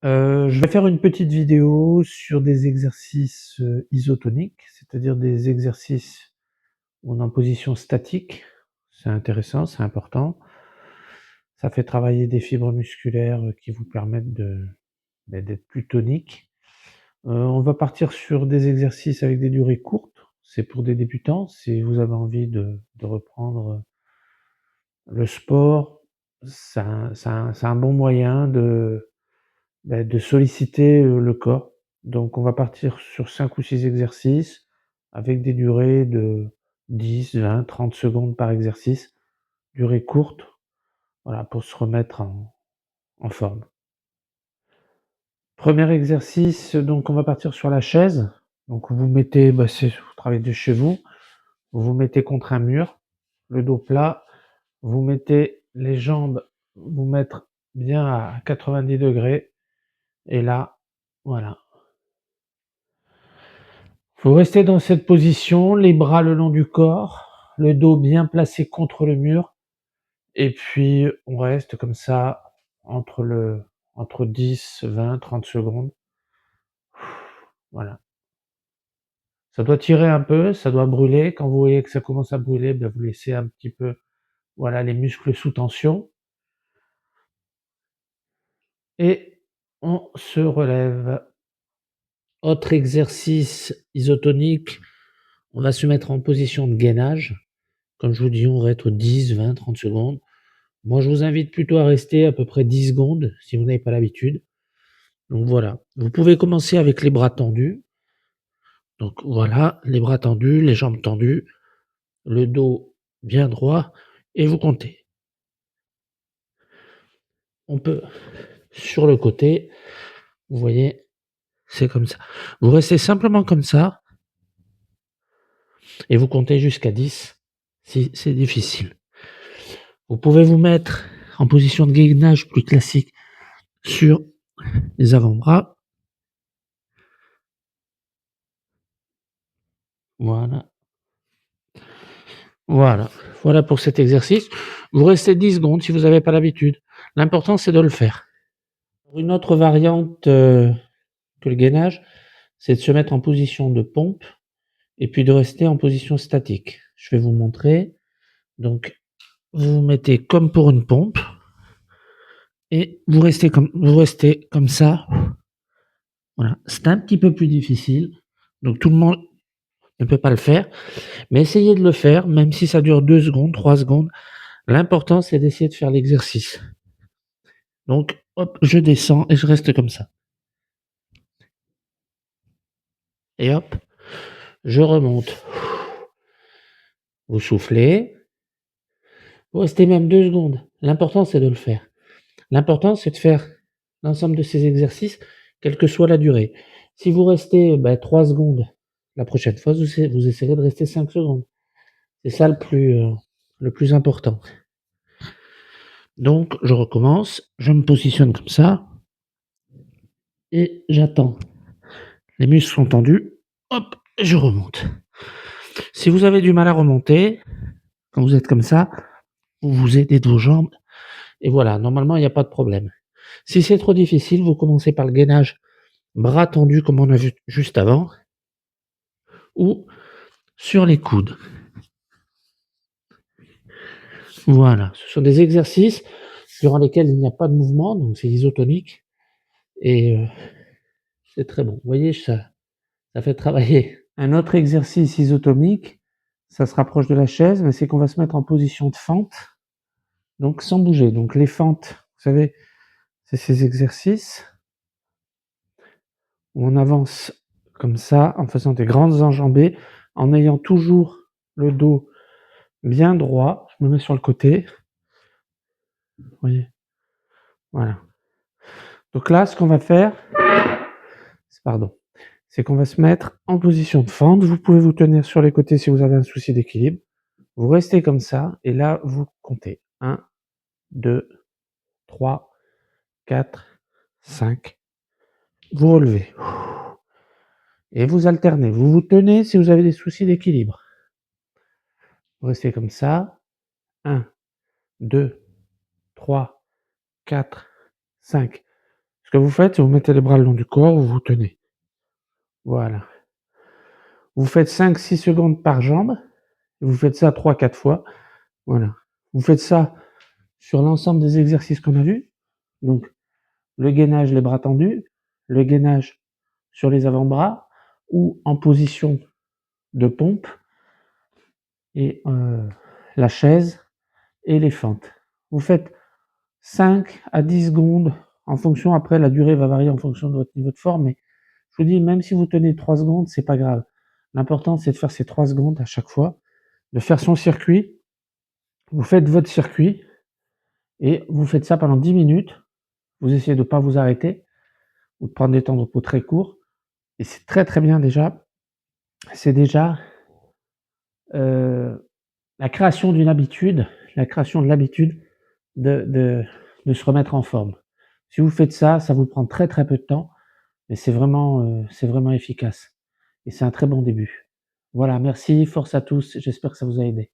Je vais faire une petite vidéo sur des exercices, isotoniques, c'est-à-dire des exercices où on est en position statique. C'est intéressant, c'est important. Ça fait travailler des fibres musculaires, qui vous permettent d'être plus tonique. On va partir sur des exercices avec des durées courtes. C'est pour des débutants. Si vous avez envie de reprendre, le sport, c'est un bon moyen de solliciter, le corps. Donc on va partir sur 5 ou 6 exercices avec des durées de 10, 20, 30 secondes par exercice, durée courte, voilà, pour se remettre en forme. Premier exercice, donc on va partir sur la chaise. Donc vous mettez, vous travaillez de chez vous, vous vous mettez contre un mur, le dos plat, vous mettez les jambes, vous mettre bien à 90 degrés et là, voilà. Vous restez dans cette position, les bras le long du corps, le dos bien placé contre le mur et puis on reste comme ça entre 10, 20, 30 secondes. Voilà. Ça doit tirer un peu, ça doit brûler. Quand vous voyez que ça commence à brûler, vous laissez un petit peu, voilà, les muscles sous tension et on se relève. Autre exercice isotonique, on va se mettre en position de gainage. Comme je vous dis, on va être 10, 20, 30 secondes. Moi, je vous invite plutôt à rester à peu près 10 secondes si vous n'avez pas l'habitude. Donc voilà, vous pouvez commencer avec les bras tendus. Donc voilà, les bras tendus, les jambes tendues, le dos bien droit et vous comptez. On peut sur le côté, vous voyez, c'est comme ça. Vous restez simplement comme ça et vous comptez jusqu'à 10 si c'est difficile. Vous pouvez vous mettre en position de gainage plus classique sur les avant-bras. Voilà. Voilà. Voilà pour cet exercice. Vous restez 10 secondes si vous n'avez pas l'habitude. L'important, c'est de le faire. Une autre variante, que le gainage, c'est de se mettre en position de pompe et puis de rester en position statique. Je vais vous montrer. Donc, vous vous mettez comme pour une pompe et vous restez comme ça. Voilà. C'est un petit peu plus difficile. Donc tout le monde ne peut pas le faire, mais essayez de le faire, même si ça dure 2 secondes, 3 secondes. L'important, c'est d'essayer de faire l'exercice. Donc, hop, je descends et je reste comme ça. Et hop, je remonte. Vous soufflez. Vous restez même 2 secondes. L'important, c'est de le faire. L'important, c'est de faire l'ensemble de ces exercices, quelle que soit la durée. Si vous restez 3 secondes, la prochaine fois, vous essayerez de rester 5 secondes. C'est ça le plus important. Donc, je recommence, je me positionne comme ça et j'attends. Les muscles sont tendus, hop, et je remonte. Si vous avez du mal à remonter, quand vous êtes comme ça, vous vous aidez de vos jambes et voilà, normalement, il n'y a pas de problème. Si c'est trop difficile, vous commencez par le gainage, bras tendus comme on a vu juste avant, ou sur les coudes. Voilà, ce sont des exercices durant lesquels il n'y a pas de mouvement, donc c'est isotonique et c'est très bon. Vous voyez, ça fait travailler. Un autre exercice isotonique, ça se rapproche de la chaise, mais c'est qu'on va se mettre en position de fente, donc sans bouger. Donc les fentes, vous savez, c'est ces exercices où on avance comme ça, en faisant des grandes enjambées, en ayant toujours le dos bien droit. Je me mets sur le côté. Vous voyez? Voilà. Donc là, ce qu'on va faire, c'est qu'on va se mettre en position de fente. Vous pouvez vous tenir sur les côtés si vous avez un souci d'équilibre. Vous restez comme ça et là, vous comptez. 1, 2, 3, 4, 5. Vous relevez. Et vous alternez. Vous vous tenez si vous avez des soucis d'équilibre. Vous restez comme ça. 1, 2, 3, 4, 5. que vous faites, c'est vous mettez les bras le long du corps, vous vous tenez. Voilà. Vous faites 5-6 secondes par jambe, et vous faites ça 3-4 fois. Voilà. Vous faites ça sur l'ensemble des exercices qu'on a vus. Donc, le gainage, les bras tendus, le gainage sur les avant-bras ou en position de pompe et la chaise et les fentes. Vous faites 5 à 10 secondes en fonction, après la durée va varier en fonction de votre niveau de forme, mais je vous dis, même si vous tenez 3 secondes, c'est pas grave. L'important, c'est de faire ces 3 secondes à chaque fois, de faire son circuit. Vous faites votre circuit et vous faites ça pendant 10 minutes. Vous essayez de ne pas vous arrêter ou de prendre des temps de repos très courts. Et c'est très très bien déjà. C'est déjà la création d'une habitude, la création de l'habitude de se remettre en forme. Si vous faites ça, ça vous prend très très peu de temps, mais c'est vraiment efficace. Et c'est un très bon début. Voilà, merci, force à tous, j'espère que ça vous a aidé.